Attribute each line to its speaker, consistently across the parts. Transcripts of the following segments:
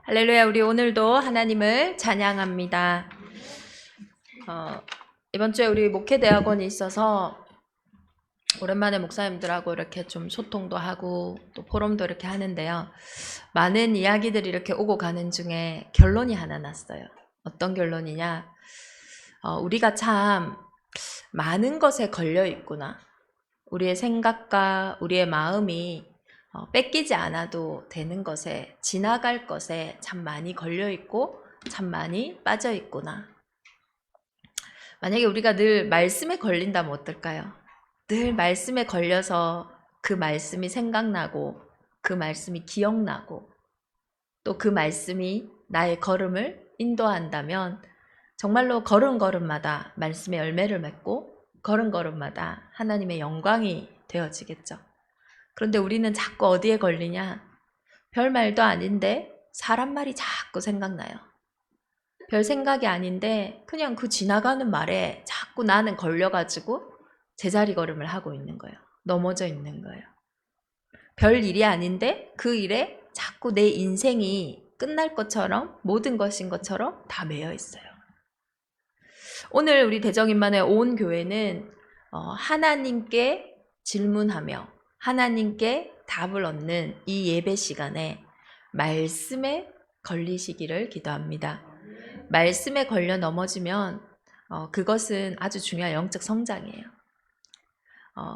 Speaker 1: 할렐루야, 우리 오늘도 하나님을 찬양합니다. 이번 주에 우리 목회대학원이 있어서 오랜만에 목사님들하고 이렇게 좀 소통도 하고 또 포럼도 이렇게 하는데요. 많은 이야기들이 이렇게 오고 가는 중에 결론이 하나 났어요. 어떤 결론이냐? 우리가 참 많은 것에 걸려 있구나. 우리의 생각과 우리의 마음이 뺏기지 않아도 되는 것에, 지나갈 것에 참 많이 걸려있고 참 많이 빠져있구나. 만약에 우리가 늘 말씀에 걸린다면 어떨까요? 늘 말씀에 걸려서 그 말씀이 생각나고 그 말씀이 기억나고 또 그 말씀이 나의 걸음을 인도한다면 정말로 걸음걸음마다 말씀의 열매를 맺고 걸음걸음마다 하나님의 영광이 되어지겠죠. 그런데 우리는 자꾸 어디에 걸리냐? 별 말도 아닌데 사람 말이 자꾸 생각나요. 별 생각이 아닌데 그냥 그 지나가는 말에 자꾸 나는 걸려가지고 제자리 걸음을 하고 있는 거예요. 넘어져 있는 거예요. 별 일이 아닌데 그 일에 자꾸 내 인생이 끝날 것처럼 모든 것인 것처럼 다 매여 있어요. 오늘 우리 대정인만의 온 교회는 하나님께 질문하며 하나님께 답을 얻는 이 예배 시간에 말씀에 걸리시기를 기도합니다. 말씀에 걸려 넘어지면 그것은 아주 중요한 영적 성장이에요.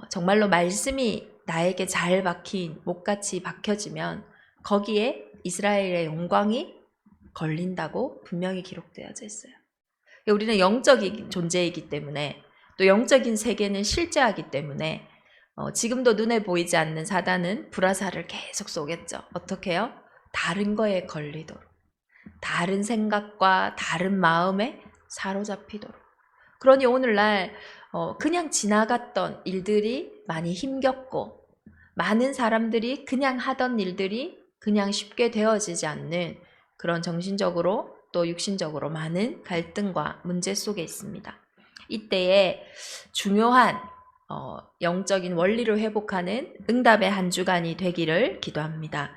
Speaker 1: 정말로 말씀이 나에게 잘 박힌 목같이 박혀지면 거기에 이스라엘의 영광이 걸린다고 분명히 기록되어져 있어요. 우리는 영적인 존재이기 때문에 또 영적인 세계는 실제하기 때문에 지금도 눈에 보이지 않는 사단은 불화살을 계속 쏘겠죠. 어떻게 해요? 다른 거에 걸리도록, 다른 생각과 다른 마음에 사로잡히도록. 그러니 오늘날 그냥 지나갔던 일들이 많이 힘겹고 많은 사람들이 그냥 하던 일들이 그냥 쉽게 되어지지 않는 그런 정신적으로 또 육신적으로 많은 갈등과 문제 속에 있습니다. 이때에 중요한 영적인 원리를 회복하는 응답의 한 주간이 되기를 기도합니다.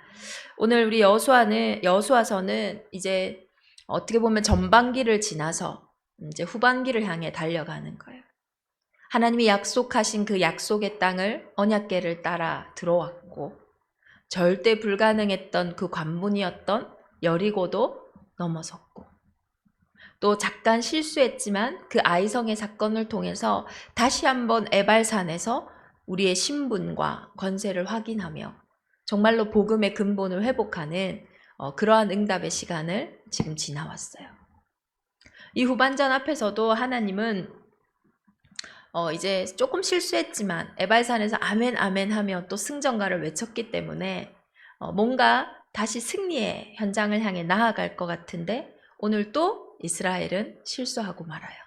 Speaker 1: 오늘 우리 여호수아서는 이제 어떻게 보면 전반기를 지나서 이제 후반기를 향해 달려가는 거예요. 하나님이 약속하신 그 약속의 땅을 언약궤를 따라 들어왔고 절대 불가능했던 그 관문이었던 여리고도 넘어섰고 또 잠깐 실수했지만 그 아이성의 사건을 통해서 다시 한번 에발산에서 우리의 신분과 권세를 확인하며 정말로 복음의 근본을 회복하는 그러한 응답의 시간을 지금 지나왔어요. 이 후반전 앞에서도 하나님은 이제 조금 실수했지만 에발산에서 아멘 아멘 하며 또 승전가를 외쳤기 때문에 뭔가 다시 승리의 현장을 향해 나아갈 것 같은데 오늘 또 이스라엘은 실수하고 말아요.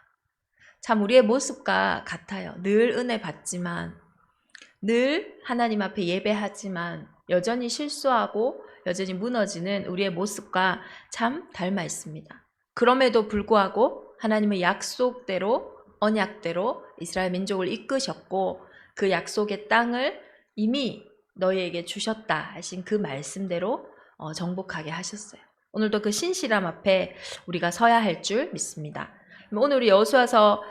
Speaker 1: 참 우리의 모습과 같아요. 늘 은혜 받지만 늘 하나님 앞에 예배하지만 여전히 실수하고 여전히 무너지는 우리의 모습과 참 닮아 있습니다. 그럼에도 불구하고 하나님의 약속대로 언약대로 이스라엘 민족을 이끄셨고 그 약속의 땅을 이미 너희에게 주셨다 하신 그 말씀대로 정복하게 하셨어요. 오늘도 그 신실함 앞에 우리가 서야 할 줄 믿습니다. 오늘 우리 여호수아서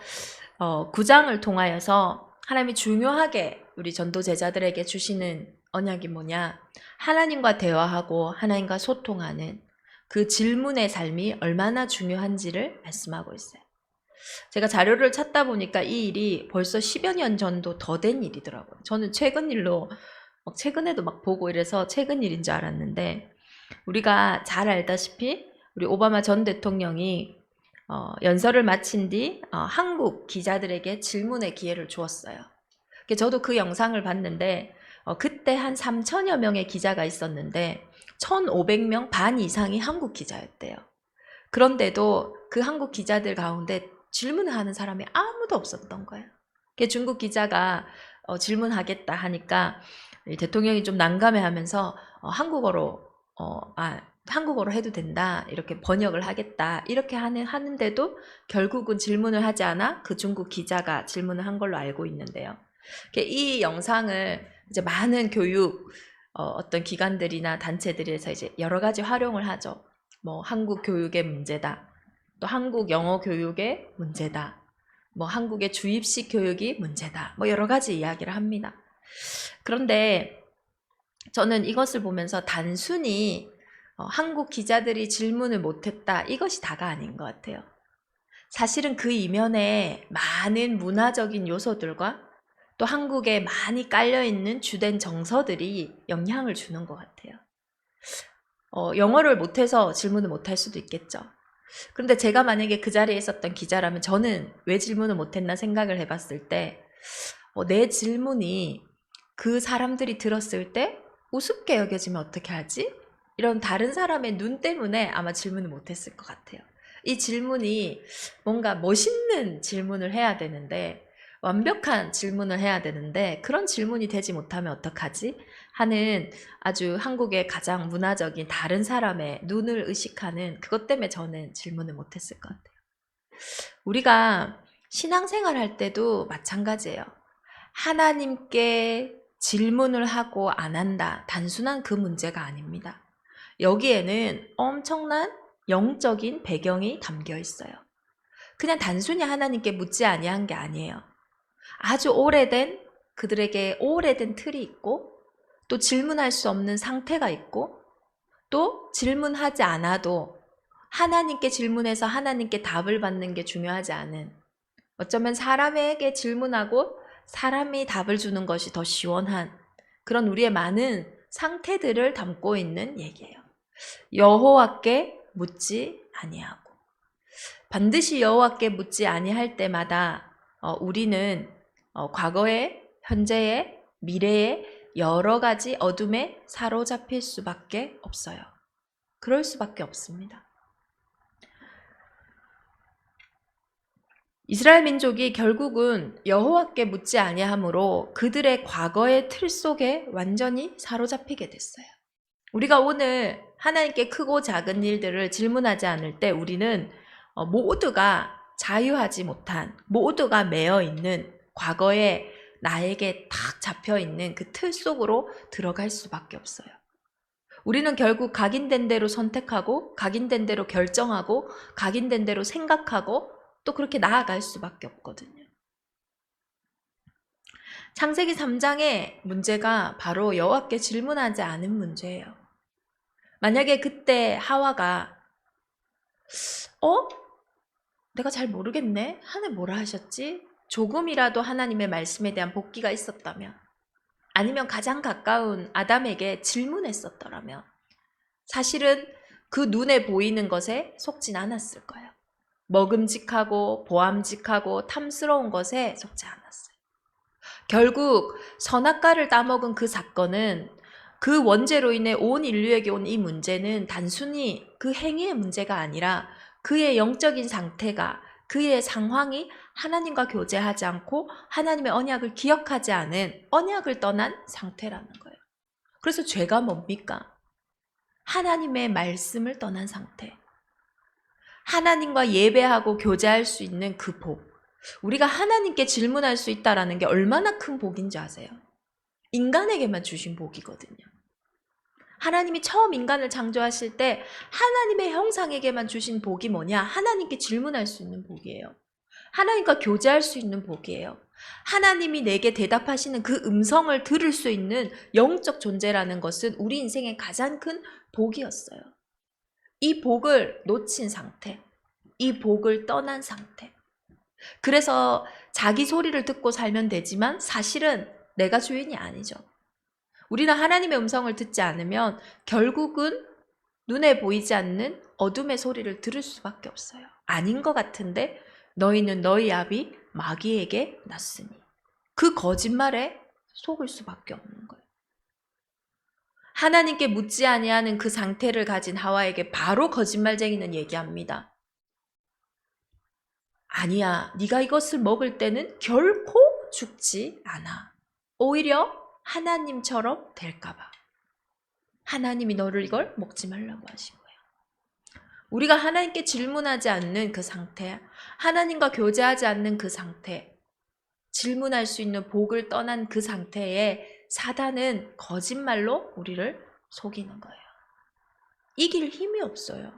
Speaker 1: 9장을 통하여서 하나님이 중요하게 우리 전도 제자들에게 주시는 언약이 뭐냐? 하나님과 대화하고 하나님과 소통하는 그 질문의 삶이 얼마나 중요한지를 말씀하고 있어요. 제가 자료를 찾다 보니까 이 일이 벌써 10여 년 전도 더 된 일이더라고요. 저는 최근 일로 최근에도 막 보고 이래서 최근 일인 줄 알았는데 우리가 잘 알다시피 우리 오바마 전 대통령이 연설을 마친 뒤 한국 기자들에게 질문의 기회를 주었어요. 저도 그 영상을 봤는데 그때 한 3천여 명의 기자가 있었는데 1,500명 반 이상이 한국 기자였대요. 그런데도 그 한국 기자들 가운데 질문을 하는 사람이 아무도 없었던 거예요. 중국 기자가 질문하겠다 하니까 대통령이 좀 난감해하면서 한국어로 해도 된다 이렇게 번역을 하겠다 이렇게 하는데도 결국은 질문을 하지 않아 그 중국 기자가 질문을 한 걸로 알고 있는데요. 이 영상을 이제 많은 교육 어떤 기관들이나 단체들에서 이제 여러 가지 활용을 하죠. 뭐 한국 교육의 문제다. 또 한국 영어 교육의 문제다. 뭐 한국의 주입식 교육이 문제다. 뭐 여러 가지 이야기를 합니다. 그런데 저는 이것을 보면서 단순히 한국 기자들이 질문을 못했다. 이것이 다가 아닌 것 같아요. 사실은 그 이면에 많은 문화적인 요소들과 또 한국에 많이 깔려있는 주된 정서들이 영향을 주는 것 같아요. 영어를 못해서 질문을 못할 수도 있겠죠. 그런데 제가 만약에 그 자리에 있었던 기자라면 저는 왜 질문을 못했나 생각을 해봤을 때 내 질문이 그 사람들이 들었을 때 우습게 여겨지면 어떻게 하지? 이런 다른 사람의 눈 때문에 아마 질문을 못했을 것 같아요. 이 질문이 뭔가 멋있는 질문을 해야 되는데 완벽한 질문을 해야 되는데 그런 질문이 되지 못하면 어떡하지? 하는 아주 한국의 가장 문화적인 다른 사람의 눈을 의식하는 그것 때문에 저는 질문을 못했을 것 같아요. 우리가 신앙생활 할 때도 마찬가지예요. 하나님께 질문을 하고 안 한다. 단순한 그 문제가 아닙니다. 여기에는 엄청난 영적인 배경이 담겨 있어요. 그냥 단순히 하나님께 묻지 아니한 게 아니에요. 아주 오래된 그들에게 오래된 틀이 있고 또 질문할 수 없는 상태가 있고 또 질문하지 않아도 하나님께 질문해서 하나님께 답을 받는 게 중요하지 않은 어쩌면 사람에게 질문하고 사람이 답을 주는 것이 더 시원한 그런 우리의 많은 상태들을 담고 있는 얘기예요. 여호와께 묻지 아니하고 반드시 여호와께 묻지 아니할 때마다 우리는 과거에, 현재에, 미래에 여러 가지 어둠에 사로잡힐 수밖에 없어요. 그럴 수밖에 없습니다. 이스라엘 민족이 결국은 여호와께 묻지 아니함으로 그들의 과거의 틀 속에 완전히 사로잡히게 됐어요. 우리가 오늘 하나님께 크고 작은 일들을 질문하지 않을 때 우리는 모두가 자유하지 못한, 모두가 매여 있는 과거에 나에게 탁 잡혀 있는 그 틀 속으로 들어갈 수밖에 없어요. 우리는 결국 각인된 대로 선택하고, 각인된 대로 결정하고, 각인된 대로 생각하고, 또 그렇게 나아갈 수밖에 없거든요. 창세기 3장의 문제가 바로 여호와께 질문하지 않은 문제예요. 만약에 그때 하와가 내가 잘 모르겠네? 하나님 뭐라 하셨지? 조금이라도 하나님의 말씀에 대한 복기가 있었다면 아니면 가장 가까운 아담에게 질문했었더라면 사실은 그 눈에 보이는 것에 속진 않았을 거예요. 먹음직하고 보암직하고 탐스러운 것에 속지 않았어요. 결국 선악과를 따먹은 그 사건은 그 원죄로 인해 온 인류에게 온 이 문제는 단순히 그 행위의 문제가 아니라 그의 영적인 상태가 그의 상황이 하나님과 교제하지 않고 하나님의 언약을 기억하지 않은 언약을 떠난 상태라는 거예요. 그래서 죄가 뭡니까? 하나님의 말씀을 떠난 상태. 하나님과 예배하고 교제할 수 있는 그 복. 우리가 하나님께 질문할 수 있다는 게 얼마나 큰 복인지 아세요? 인간에게만 주신 복이거든요. 하나님이 처음 인간을 창조하실 때 하나님의 형상에게만 주신 복이 뭐냐? 하나님께 질문할 수 있는 복이에요. 하나님과 교제할 수 있는 복이에요. 하나님이 내게 대답하시는 그 음성을 들을 수 있는 영적 존재라는 것은 우리 인생의 가장 큰 복이었어요. 이 복을 놓친 상태, 이 복을 떠난 상태. 그래서 자기 소리를 듣고 살면 되지만 사실은 내가 주인이 아니죠. 우리는 하나님의 음성을 듣지 않으면 결국은 눈에 보이지 않는 어둠의 소리를 들을 수밖에 없어요. 아닌 것 같은데 너희는 너희 아비 마귀에게 났으니 그 거짓말에 속을 수밖에 없는 거예요. 하나님께 묻지 아니하는 그 상태를 가진 하와에게 바로 거짓말쟁이는 얘기합니다. 아니야, 네가 이것을 먹을 때는 결코 죽지 않아. 오히려 하나님처럼 될까 봐. 하나님이 너를 이걸 먹지 말라고 하신 거예요. 우리가 하나님께 질문하지 않는 그 상태, 하나님과 교제하지 않는 그 상태, 질문할 수 있는 복을 떠난 그 상태에 사단은 거짓말로 우리를 속이는 거예요. 이길 힘이 없어요.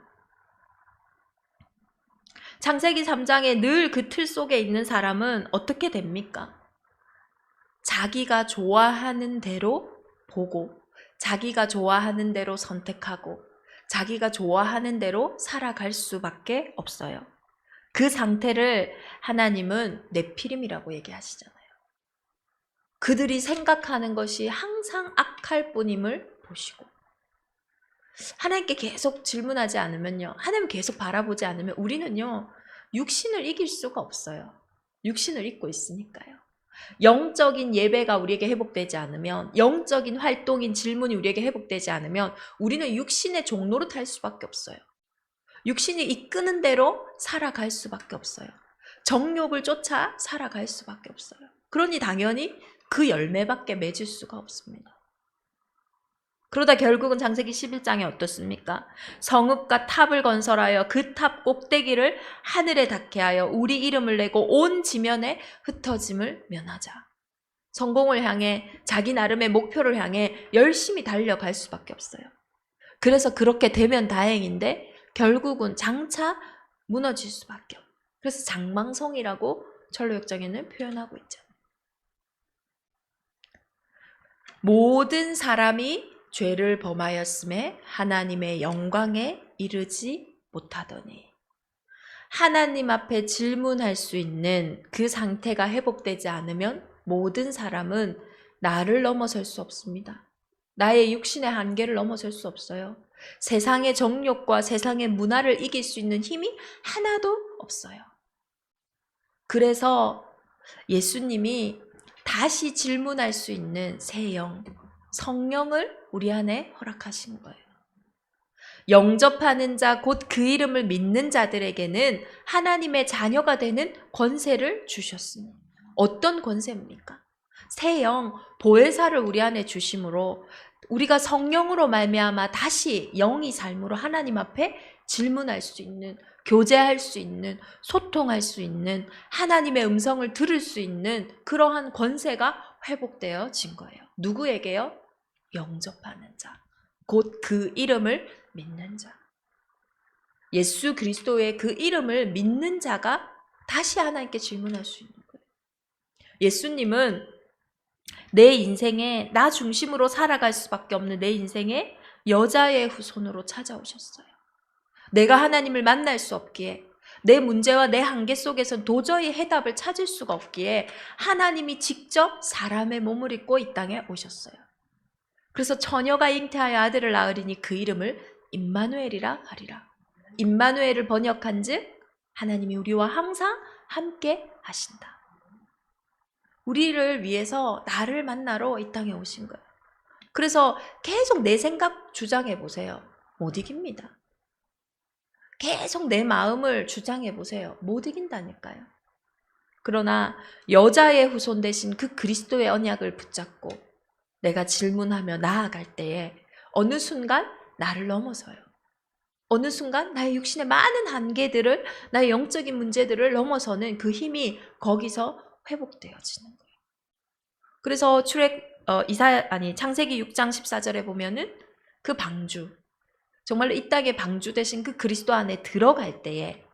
Speaker 1: 창세기 3장에 늘 그 틀 속에 있는 사람은 어떻게 됩니까? 자기가 좋아하는 대로 보고, 자기가 좋아하는 대로 선택하고, 자기가 좋아하는 대로 살아갈 수밖에 없어요. 그 상태를 하나님은 네피림이라고 얘기하시잖아요. 그들이 생각하는 것이 항상 악할 뿐임을 보시고, 하나님께 계속 질문하지 않으면요, 하나님 계속 바라보지 않으면 우리는요 육신을 이길 수가 없어요. 육신을 잊고 있으니까요. 영적인 예배가 우리에게 회복되지 않으면, 영적인 활동인 질문이 우리에게 회복되지 않으면 우리는 육신의 종로로 탈 수밖에 없어요. 육신이 이끄는 대로 살아갈 수밖에 없어요. 정욕을 쫓아 살아갈 수밖에 없어요. 그러니 당연히 그 열매밖에 맺을 수가 없습니다. 그러다 결국은 창세기 11장에 어떻습니까? 성읍과 탑을 건설하여 그 탑 꼭대기를 하늘에 닿게 하여 우리 이름을 내고 온 지면에 흩어짐을 면하자. 성공을 향해, 자기 나름의 목표를 향해 열심히 달려갈 수밖에 없어요. 그래서 그렇게 되면 다행인데 결국은 장차 무너질 수밖에 없어요. 그래서 장망성이라고 철로역정에는 표현하고 있죠. 모든 사람이 죄를 범하였음에 하나님의 영광에 이르지 못하더니, 하나님 앞에 질문할 수 있는 그 상태가 회복되지 않으면 모든 사람은 나를 넘어설 수 없습니다. 나의 육신의 한계를 넘어설 수 없어요. 세상의 정욕과 세상의 문화를 이길 수 있는 힘이 하나도 없어요. 그래서 예수님이 다시 질문할 수 있는 새 영, 성령을 우리 안에 허락하신 거예요. 영접하는 자, 곧 그 이름을 믿는 자들에게는 하나님의 자녀가 되는 권세를 주셨습니다. 어떤 권세입니까? 새 영, 보혜사를 우리 안에 주심으로 우리가 성령으로 말미암아 다시 영이 삶으로 하나님 앞에 질문할 수 있는, 교제할 수 있는, 소통할 수 있는, 하나님의 음성을 들을 수 있는 그러한 권세가 회복되어진 거예요. 누구에게요? 영접하는 자, 곧 그 이름을 믿는 자. 예수 그리스도의 그 이름을 믿는 자가 다시 하나님께 질문할 수 있는 거예요. 예수님은 내 인생에 나 중심으로 살아갈 수밖에 없는 내 인생에 여자의 후손으로 찾아오셨어요. 내가 하나님을 만날 수 없기에, 내 문제와 내 한계 속에서 도저히 해답을 찾을 수가 없기에 하나님이 직접 사람의 몸을 입고 이 땅에 오셨어요. 그래서 처녀가 잉태하여 아들을 낳으리니 그 이름을 임마누엘이라 하리라. 임마누엘을 번역한 즉 하나님이 우리와 항상 함께 하신다. 우리를 위해서 나를 만나러 이 땅에 오신 거예요. 그래서 계속 내 생각 주장해 보세요. 못 이깁니다. 계속 내 마음을 주장해 보세요. 못 이긴다니까요. 그러나 여자의 후손 대신 그 그리스도의 언약을 붙잡고 내가 질문하며 나아갈 때에 어느 순간 나를 넘어서요. 어느 순간 나의 육신의 많은 한계들을, 나의 영적인 문제들을 넘어서는 그 힘이 거기서 회복되어지는 거예요. 그래서 창세기 6장 14절에 보면은 그 방주, 정말로 이 땅의 방주 대신 그 그리스도 안에 들어갈 때에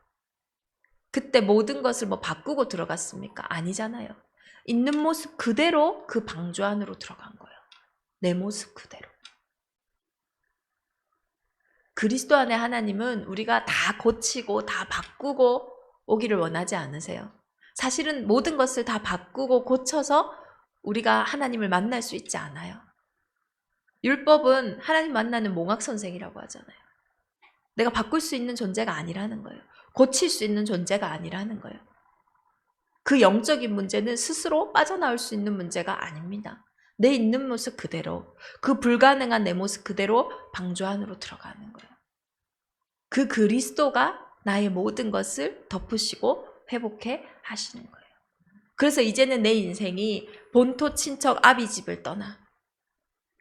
Speaker 1: 그때 모든 것을 뭐 바꾸고 들어갔습니까? 아니잖아요. 있는 모습 그대로 그 방주 안으로 들어간 거예요. 내 모습 그대로. 그리스도 안에 하나님은 우리가 다 고치고 다 바꾸고 오기를 원하지 않으세요. 사실은 모든 것을 다 바꾸고 고쳐서 우리가 하나님을 만날 수 있지 않아요. 율법은 하나님 만나는 몽학선생이라고 하잖아요. 내가 바꿀 수 있는 존재가 아니라는 거예요. 고칠 수 있는 존재가 아니라는 거예요. 그 영적인 문제는 스스로 빠져나올 수 있는 문제가 아닙니다. 내 있는 모습 그대로, 그 불가능한 내 모습 그대로 방주 안으로 들어가는 거예요. 그 그리스도가 나의 모든 것을 덮으시고 회복해 하시는 거예요. 그래서 이제는 내 인생이 본토 친척 아비 집을 떠나,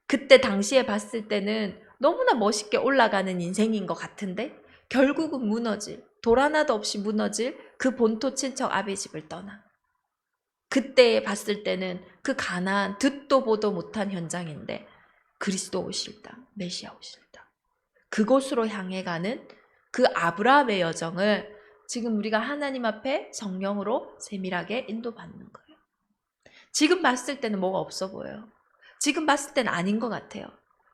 Speaker 1: 그때 당시에 봤을 때는 너무나 멋있게 올라가는 인생인 것 같은데 결국은 무너질, 돌 하나도 없이 무너질 그 본토 친척 아비 집을 떠나, 그때 봤을 때는 그 가나안 듣도 보도 못한 현장인데 그리스도 오실 땅, 메시아 오실 땅, 그곳으로 향해 가는 그 아브라함의 여정을 지금 우리가 하나님 앞에 성령으로 세밀하게 인도받는 거예요. 지금 봤을 때는 뭐가 없어 보여요. 지금 봤을 때는 아닌 것 같아요.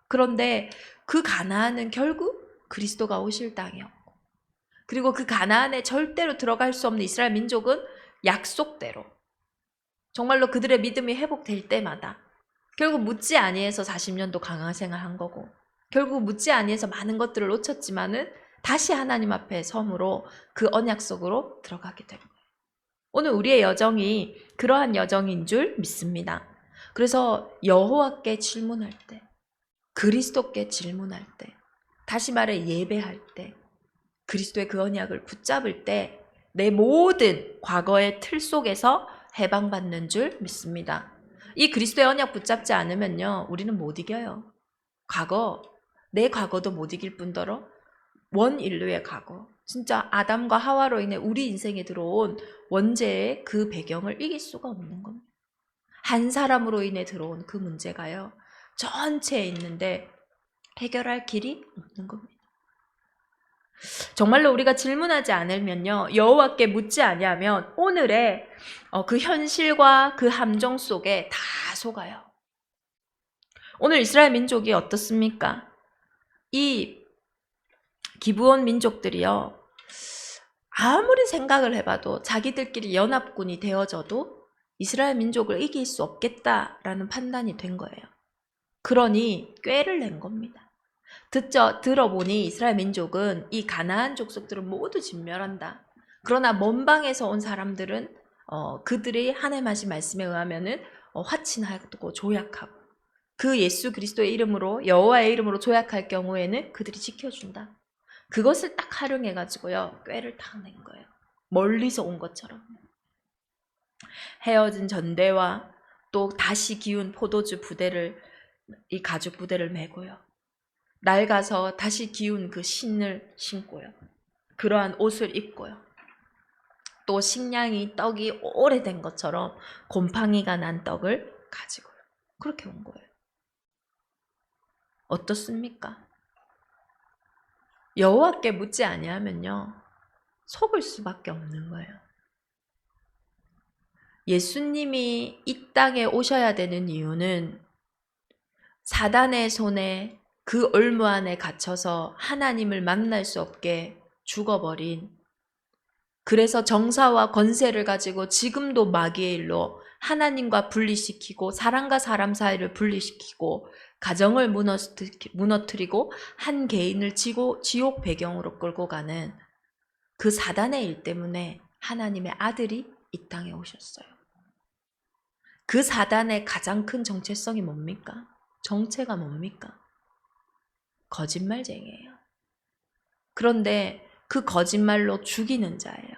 Speaker 1: 그런데 그 가나안은 결국 그리스도가 오실 땅이었고, 그리고 그 가나안에 절대로 들어갈 수 없는 이스라엘 민족은 약속대로 정말로 그들의 믿음이 회복될 때마다 결국 묻지 아니해서 40년도 강한 생활한 거고, 결국 묻지 아니해서 많은 것들을 놓쳤지만은 다시 하나님 앞에 섬으로 그 언약 속으로 들어가게 된 거예요. 오늘 우리의 여정이 그러한 여정인 줄 믿습니다. 그래서 여호와께 질문할 때, 그리스도께 질문할 때, 다시 말해 예배할 때, 그리스도의 그 언약을 붙잡을 때 내 모든 과거의 틀 속에서 해방받는 줄 믿습니다. 이 그리스도의 언약 붙잡지 않으면요, 우리는 못 이겨요. 내 과거도 못 이길 뿐더러 원 인류의 과거, 진짜 아담과 하와로 인해 우리 인생에 들어온 원죄의 그 배경을 이길 수가 없는 겁니다. 한 사람으로 인해 들어온 그 문제가요, 전체에 있는데 해결할 길이 없는 겁니다. 정말로 우리가 질문하지 않으면요, 여호와께 묻지 아니하면 오늘의 그 현실과 그 함정 속에 다 속아요. 오늘 이스라엘 민족이 어떻습니까? 이 기브온 민족들이요, 아무리 생각을 해봐도 자기들끼리 연합군이 되어져도 이스라엘 민족을 이길 수 없겠다라는 판단이 된 거예요. 그러니 꾀를 낸 겁니다. 들어보니 이스라엘 민족은 이 가나안 족속들을 모두 진멸한다. 그러나 먼 방에서 온 사람들은 그들이 하나님 하신 말씀에 의하면은 화친하고 조약하고, 그 예수 그리스도의 이름으로, 여호와의 이름으로 조약할 경우에는 그들이 지켜준다. 그것을 딱 활용해가지고요, 꾀를 딱 낸 거예요. 멀리서 온 것처럼. 헤어진 전대와 또 다시 기운 포도주 부대를, 이 가죽 부대를 메고요, 낡아서 다시 기운 그 신을 신고요, 그러한 옷을 입고요, 또 식량이 떡이 오래된 것처럼 곰팡이가 난 떡을 가지고요, 그렇게 온 거예요. 어떻습니까? 여호와께 묻지 아니하면요, 속을 수밖에 없는 거예요. 예수님이 이 땅에 오셔야 되는 이유는 사단의 손에 그 올무 안에 갇혀서 하나님을 만날 수 없게 죽어버린, 그래서 정사와 권세를 가지고 지금도 마귀의 일로 하나님과 분리시키고 사람과 사람 사이를 분리시키고 가정을 무너뜨리고 한 개인을 지옥 배경으로 끌고 가는 그 사단의 일 때문에 하나님의 아들이 이 땅에 오셨어요. 그 사단의 가장 큰 정체성이 뭡니까? 정체가 뭡니까? 거짓말쟁이에요. 그런데 그 거짓말로 죽이는 자예요.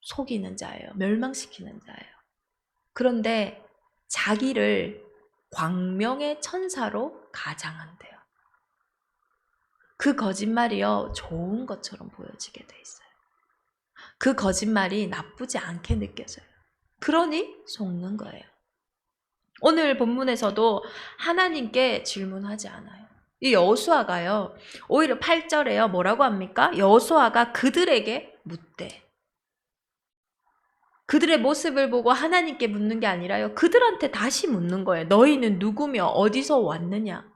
Speaker 1: 속이는 자예요. 멸망시키는 자예요. 그런데 자기를 광명의 천사로 가장한대요. 그 거짓말이요, 좋은 것처럼 보여지게 돼 있어요. 그 거짓말이 나쁘지 않게 느껴져요. 그러니 속는 거예요. 오늘 본문에서도 하나님께 질문하지 않아요. 이 여호수아가요, 오히려 8절에요 뭐라고 합니까? 여호수아가 그들에게 묻되, 그들의 모습을 보고 하나님께 묻는 게 아니라요, 그들한테 다시 묻는 거예요. 너희는 누구며 어디서 왔느냐?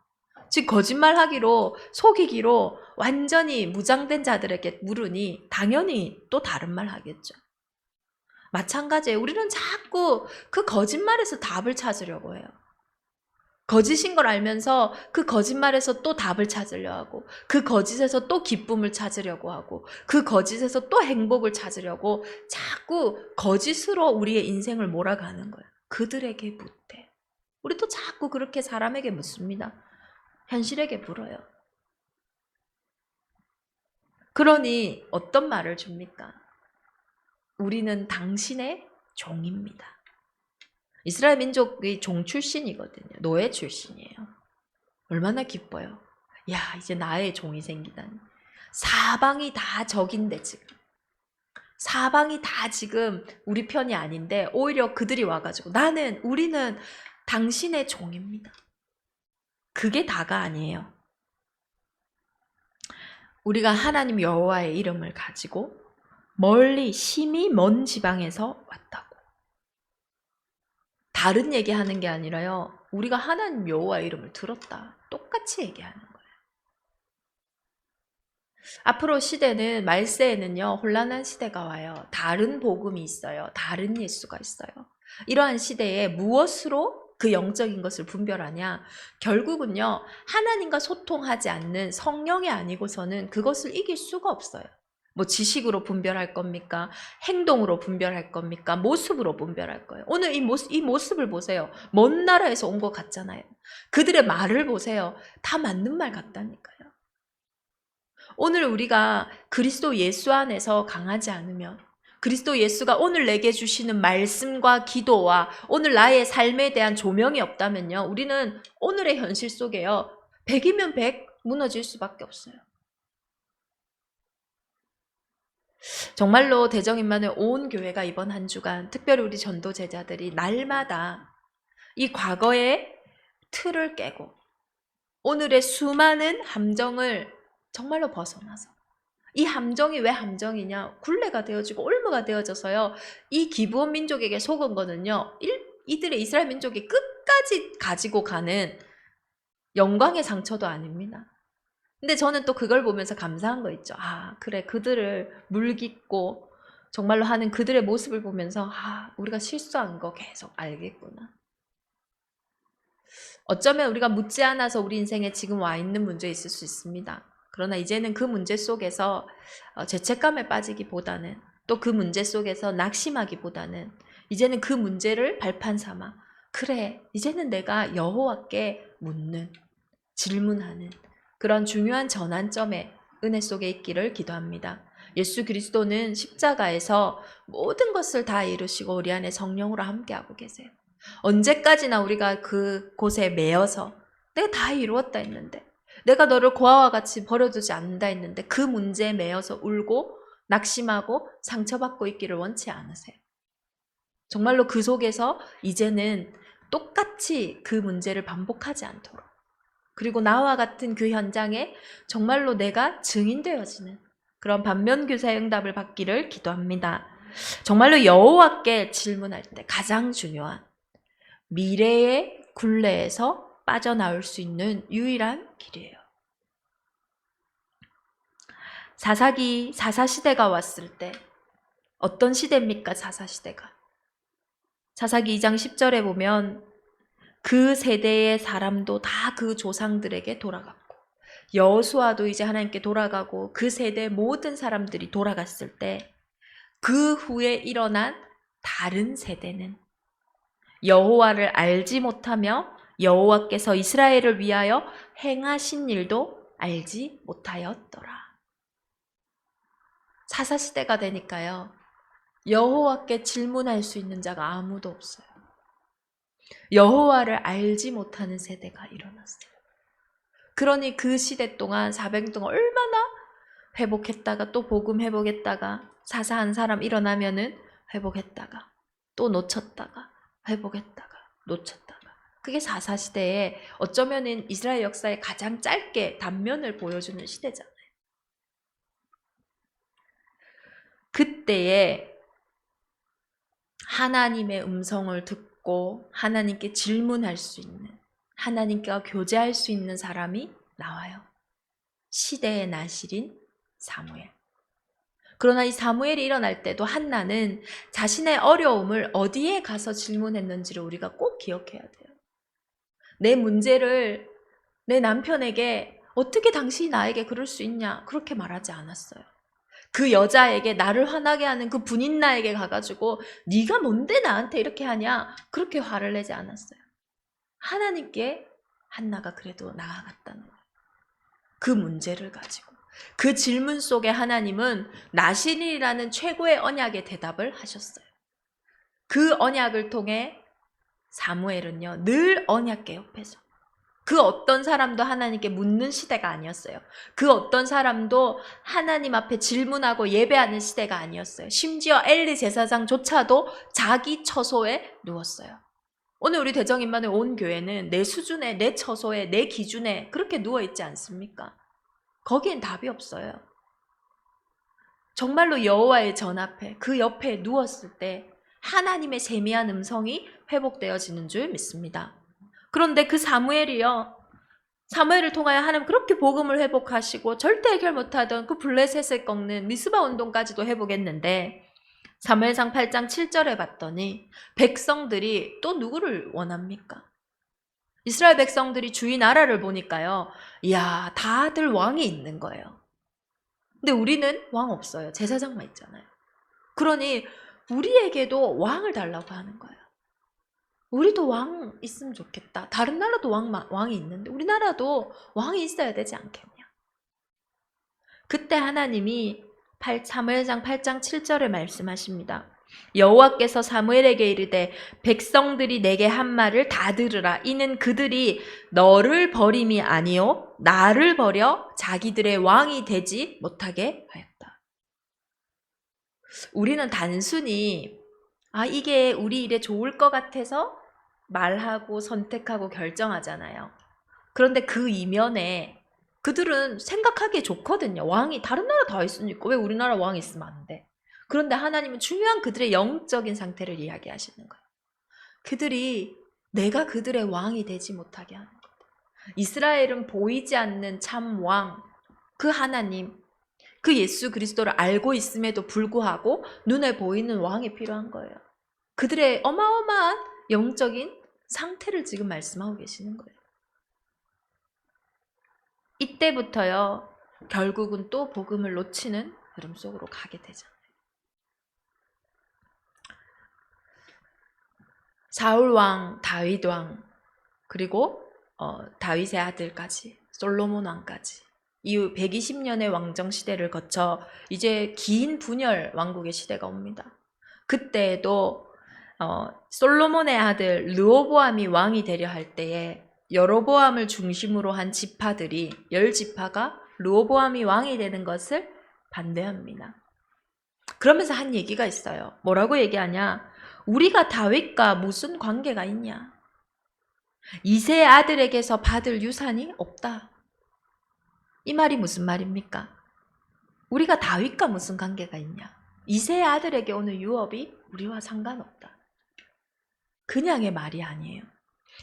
Speaker 1: 즉 거짓말하기로, 속이기로 완전히 무장된 자들에게 물으니 당연히 또 다른 말 하겠죠. 마찬가지예요. 우리는 자꾸 그 거짓말에서 답을 찾으려고 해요. 거짓인 걸 알면서 그 거짓말에서 또 답을 찾으려 하고, 그 거짓에서 또 기쁨을 찾으려고 하고, 그 거짓에서 또 행복을 찾으려고 자꾸 거짓으로 우리의 인생을 몰아가는 거예요. 그들에게 묻되. 우리도 자꾸 그렇게 사람에게 묻습니다. 현실에게 물어요. 그러니 어떤 말을 줍니까? 우리는 당신의 종입니다. 이스라엘 민족이 종 출신이거든요. 노예 출신이에요. 얼마나 기뻐요. 야, 이제 나의 종이 생기다니. 사방이 다 적인데 지금. 사방이 다 지금 우리 편이 아닌데 오히려 그들이 와가지고 우리는 당신의 종입니다. 그게 다가 아니에요. 우리가 하나님 여호와의 이름을 가지고 멀리 심히 먼 지방에서 왔다고. 다른 얘기하는 게 아니라요. 우리가 하나님 여호와 이름을 들었다. 똑같이 얘기하는 거예요. 앞으로 시대는 말세에는요. 혼란한 시대가 와요. 다른 복음이 있어요. 다른 예수가 있어요. 이러한 시대에 무엇으로 그 영적인 것을 분별하냐? 결국은요. 하나님과 소통하지 않는 성령이 아니고서는 그것을 이길 수가 없어요. 뭐 지식으로 분별할 겁니까? 행동으로 분별할 겁니까? 모습으로 분별할 거예요. 오늘 이 모습을 보세요. 먼 나라에서 온 것 같잖아요. 그들의 말을 보세요. 다 맞는 말 같다니까요. 오늘 우리가 그리스도 예수 안에서 강하지 않으면, 그리스도 예수가 오늘 내게 주시는 말씀과 기도와 오늘 나의 삶에 대한 조명이 없다면요, 우리는 오늘의 현실 속에요, 100이면 100 무너질 수밖에 없어요. 정말로 대정인만의 온 교회가 이번 한 주간, 특별히 우리 전도 제자들이 날마다 이 과거의 틀을 깨고 오늘의 수많은 함정을 정말로 벗어나서, 이 함정이 왜 함정이냐? 굴레가 되어지고 올무가 되어져서요. 이 기브온 민족에게 속은 거는요. 이들의 이스라엘 민족이 끝까지 가지고 가는 영광의 상처도 아닙니다. 근데 저는 또 그걸 보면서 감사한 거 있죠. 아, 그래. 그들을 물깃고 정말로 하는 그들의 모습을 보면서 우리가 실수한 거 계속 알겠구나. 어쩌면 우리가 묻지 않아서 우리 인생에 지금 와 있는 문제 있을 수 있습니다. 그러나 이제는 그 문제 속에서 죄책감에 빠지기보다는, 또 그 문제 속에서 낙심하기보다는 이제는 그 문제를 발판 삼아, 그래, 이제는 내가 여호와께 묻는, 질문하는 그런 중요한 전환점에 은혜 속에 있기를 기도합니다. 예수 그리스도는 십자가에서 모든 것을 다 이루시고 우리 안에 성령으로 함께하고 계세요. 언제까지나 우리가 그곳에 매여서 내가 다 이루었다 했는데, 내가 너를 고아와 같이 버려두지 않는다 했는데 그 문제에 매여서 울고 낙심하고 상처받고 있기를 원치 않으세요. 정말로 그 속에서 이제는 똑같이 그 문제를 반복하지 않도록, 그리고 나와 같은 그 현장에 정말로 내가 증인되어지는 그런 반면교사의 응답을 받기를 기도합니다. 정말로 여호와께 질문할 때 가장 중요한, 미래의 굴레에서 빠져나올 수 있는 유일한 길이에요. 사사시대가 왔을 때 어떤 시대입니까? 사사시대가. 사사기 2장 10절에 보면 그 세대의 사람도 다 그 조상들에게 돌아갔고, 여호수아도 이제 하나님께 돌아가고, 그 세대 모든 사람들이 돌아갔을 때 그 후에 일어난 다른 세대는 여호와를 알지 못하며 여호와께서 이스라엘을 위하여 행하신 일도 알지 못하였더라. 사사시대가 되니까요, 여호와께 질문할 수 있는 자가 아무도 없어요. 여호와를 알지 못하는 세대가 일어났어요. 그러니 그 시대 동안 400년 동안 얼마나 회복했다가 또 복음 회복했다가, 사사한 사람 일어나면은 회복했다가 또 놓쳤다가 회복했다가 놓쳤다가, 그게 사사시대에 어쩌면은 이스라엘 역사의 가장 짧게 단면을 보여주는 시대잖아요. 그때에 하나님의 음성을 듣고 하나님께 질문할 수 있는, 하나님과 교제할 수 있는 사람이 나와요. 시대의 나실인 사무엘. 그러나 이 사무엘이 일어날 때도 한나는 자신의 어려움을 어디에 가서 질문했는지를 우리가 꼭 기억해야 돼요. 내 문제를 내 남편에게 어떻게 당신이 나에게 그럴 수 있냐, 그렇게 말하지 않았어요. 그 여자에게, 나를 화나게 하는 그 분인나에게 가가지고 네가 뭔데 나한테 이렇게 하냐, 그렇게 화를 내지 않았어요. 하나님께 한나가 그래도 나아갔다는 거예요. 그 문제를 가지고. 그 질문 속에 하나님은 나신이라는 최고의 언약의 대답을 하셨어요. 그 언약을 통해 사무엘은요, 늘 언약궤 옆에서, 그 어떤 사람도 하나님께 묻는 시대가 아니었어요. 그 어떤 사람도 하나님 앞에 질문하고 예배하는 시대가 아니었어요. 심지어 엘리 제사장조차도 자기 처소에 누웠어요. 오늘 우리 대정인만의 온 교회는 내 수준에, 내 처소에, 내 기준에 그렇게 누워있지 않습니까? 거기엔 답이 없어요. 정말로 여호와의 전 앞에 그 옆에 누웠을 때 하나님의 세미한 음성이 회복되어지는 줄 믿습니다. 그런데 그 사무엘을 통하여 하나님 그렇게 복음을 회복하시고 절대 해결 못하던 그 블레셋을 꺾는 미스바 운동까지도 회복했는데 사무엘상 8장 7절에 봤더니 백성들이 또 누구를 원합니까? 이스라엘 백성들이 주위 나라를 보니까요. 이야, 다들 왕이 있는 거예요. 근데 우리는 왕 없어요. 제사장만 있잖아요. 그러니 우리에게도 왕을 달라고 하는 거예요. 우리도 왕 있으면 좋겠다. 다른 나라도 왕이 있는데 우리나라도 왕이 있어야 되지 않겠냐. 그때 하나님이 사무엘상 8장 7절에 말씀하십니다. 여호와께서 사무엘에게 이르되 백성들이 내게 한 말을 다 들으라. 이는 그들이 너를 버림이 아니요 나를 버려 자기들의 왕이 되지 못하게 하였다. 우리는 단순히 이게 우리 일에 좋을 것 같아서 말하고 선택하고 결정하잖아요. 그런데 그 이면에 그들은 생각하기에 좋거든요. 왕이 다른 나라 다 있으니까 왜 우리나라 왕이 있으면 안 돼? 그런데 하나님은 중요한 그들의 영적인 상태를 이야기하시는 거예요. 그들이 내가 그들의 왕이 되지 못하게 하는 거예요. 이스라엘은 보이지 않는 참 왕, 그 하나님, 그 예수 그리스도를 알고 있음에도 불구하고 눈에 보이는 왕이 필요한 거예요. 그들의 어마어마한 영적인 상태를 지금 말씀하고 계시는 거예요. 이때부터요, 결국은 또 복음을 놓치는 흐름 속으로 가게 되잖아요. 사울 왕, 다윗 왕, 그리고 다윗의 아들까지, 솔로몬 왕까지 이후 120년의 왕정 시대를 거쳐 이제 긴 분열 왕국의 시대가 옵니다. 그때에도 솔로몬의 아들 르호보암이 왕이 되려 할 때에 여로보암을 중심으로 한 지파들이 10지파가 르호보암이 왕이 되는 것을 반대합니다. 그러면서 한 얘기가 있어요. 뭐라고 얘기하냐? 우리가 다윗과 무슨 관계가 있냐? 이새의 아들에게서 받을 유산이 없다. 이 말이 무슨 말입니까? 우리가 다윗과 무슨 관계가 있냐? 이새의 아들에게 오는 유업이 우리와 상관없다. 그냥의 말이 아니에요.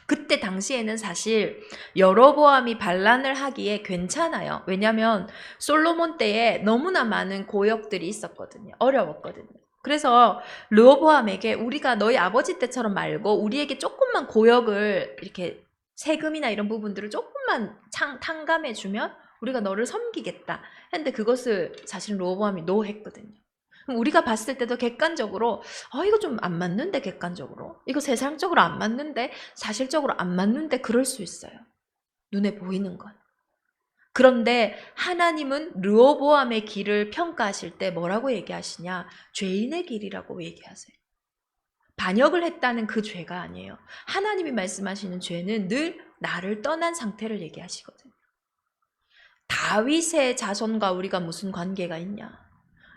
Speaker 1: 그때 당시에는 사실 여로보암이 반란을 하기에 괜찮아요. 왜냐하면 솔로몬 때에 너무나 많은 고역들이 있었거든요. 어려웠거든요. 그래서 르호보암에게 우리가 너희 아버지 때처럼 말고 우리에게 조금만 고역을 이렇게 세금이나 이런 부분들을 조금만 탕감해주면 우리가 너를 섬기겠다 했는데 그것을 사실 르호보암이 노했거든요. 그럼 우리가 봤을 때도 객관적으로 이거 좀 안 맞는데, 객관적으로 이거 세상적으로 안 맞는데, 사실적으로 안 맞는데 그럴 수 있어요. 눈에 보이는 건. 그런데 하나님은 르호보암의 길을 평가하실 때 뭐라고 얘기하시냐? 죄인의 길이라고 얘기하세요. 반역을 했다는 그 죄가 아니에요. 하나님이 말씀하시는 죄는 늘 나를 떠난 상태를 얘기하시거든요. 다윗의 자손과 우리가 무슨 관계가 있냐?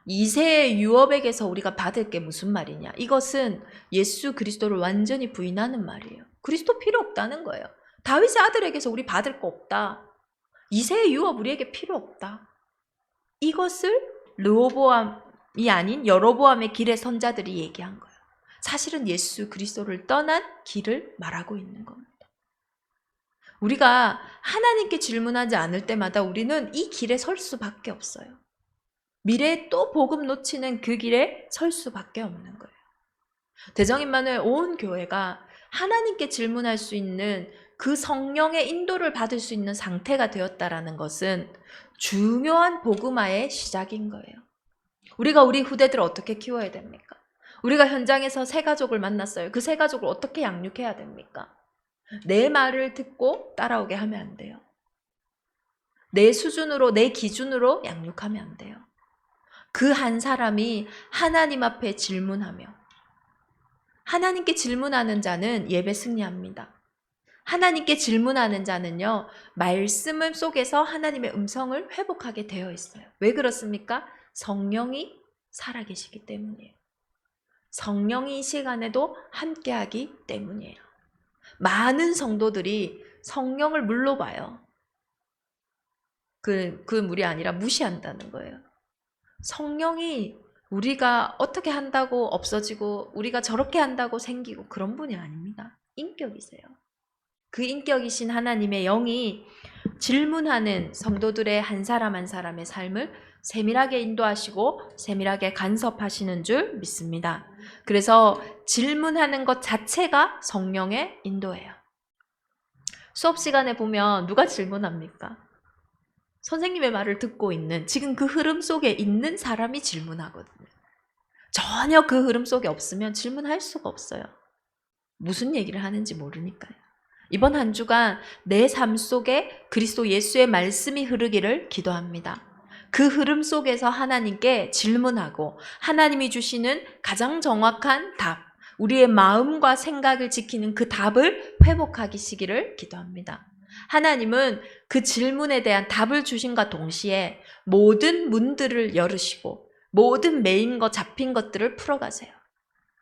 Speaker 1: 이새의 유업에게서 우리가 받을 게 무슨 말이냐? 이것은 예수 그리스도를 완전히 부인하는 말이에요. 그리스도 필요 없다는 거예요. 다윗의 아들에게서 우리 받을 거 없다. 이새의 유업 우리에게 필요 없다. 이것을 르호보암이 아닌 여로보암의 길의 선자들이 얘기한 거예요. 사실은 예수 그리스도를 떠난 길을 말하고 있는 겁니다. 우리가 하나님께 질문하지 않을 때마다 우리는 이 길에 설 수밖에 없어요. 미래에 또 복음 놓치는 그 길에 설 수밖에 없는 거예요. 대정임마누엘 온 교회가 하나님께 질문할 수 있는 그 성령의 인도를 받을 수 있는 상태가 되었다라는 것은 중요한 복음화의 시작인 거예요. 우리가 우리 후대들을 어떻게 키워야 됩니까? 우리가 현장에서 새 가족을 만났어요. 그 새 가족을 어떻게 양육해야 됩니까? 내 말을 듣고 따라오게 하면 안 돼요. 내 수준으로, 내 기준으로 양육하면 안 돼요. 그 한 사람이 하나님 앞에 질문하며, 하나님께 질문하는 자는 예배 승리합니다. 하나님께 질문하는 자는요, 말씀 속에서 하나님의 음성을 회복하게 되어 있어요. 왜 그렇습니까? 성령이 살아계시기 때문이에요. 성령이 이 시간에도 함께하기 때문이에요. 많은 성도들이 성령을 물로 봐요. 그 물이 아니라 무시한다는 거예요. 성령이 우리가 어떻게 한다고 없어지고 우리가 저렇게 한다고 생기고 그런 분이 아닙니다. 인격이세요. 그 인격이신 하나님의 영이 질문하는 성도들의 한 사람 한 사람의 삶을 세밀하게 인도하시고 세밀하게 간섭하시는 줄 믿습니다. 그래서 질문하는 것 자체가 성령의 인도예요. 수업 시간에 보면 누가 질문합니까? 선생님의 말을 듣고 있는, 지금 그 흐름 속에 있는 사람이 질문하거든요. 전혀 그 흐름 속에 없으면 질문할 수가 없어요. 무슨 얘기를 하는지 모르니까요. 이번 한 주간 내 삶 속에 그리스도 예수의 말씀이 흐르기를 기도합니다. 그 흐름 속에서 하나님께 질문하고 하나님이 주시는 가장 정확한 답, 우리의 마음과 생각을 지키는 그 답을 회복하시기를 기도합니다. 하나님은 그 질문에 대한 답을 주신과 동시에 모든 문들을 열으시고 모든 메인 것, 잡힌 것들을 풀어가세요.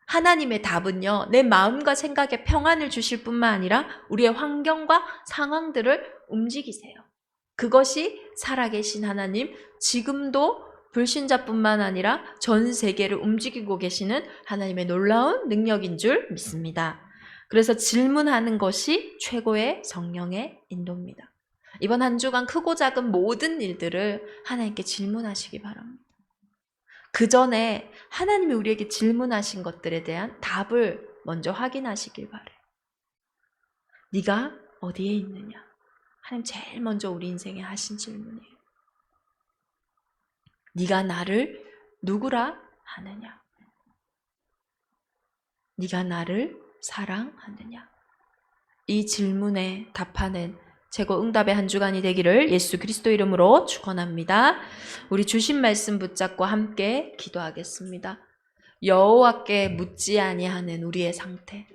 Speaker 1: 하나님의 답은요, 내 마음과 생각에 평안을 주실 뿐만 아니라 우리의 환경과 상황들을 움직이세요. 그것이 살아계신 하나님, 지금도 불신자뿐만 아니라 전 세계를 움직이고 계시는 하나님의 놀라운 능력인 줄 믿습니다. 그래서 질문하는 것이 최고의 성령의 인도입니다. 이번 한 주간 크고 작은 모든 일들을 하나님께 질문하시기 바랍니다. 그 전에 하나님이 우리에게 질문하신 것들에 대한 답을 먼저 확인하시길 바래요. 네가 어디에 있느냐? 하나님 제일 먼저 우리 인생에 하신 질문이에요. 네가 나를 누구라 하느냐? 네가 나를 사랑하느냐? 이 질문에 답하는 최고 응답의 한 주간이 되기를 예수 그리스도 이름으로 축원합니다. 우리 주신 말씀 붙잡고 함께 기도하겠습니다. 여호와께 묻지 아니하는 우리의 상태,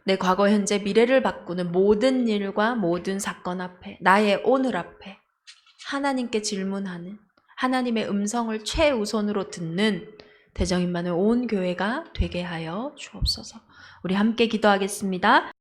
Speaker 1: 내 과거, 현재, 미래를 바꾸는 모든 일과 모든 사건 앞에, 나의 오늘 앞에 하나님께 질문하는, 하나님의 음성을 최우선으로 듣는 대정인만의 온 교회가 되게 하여 주옵소서. 우리 함께 기도하겠습니다.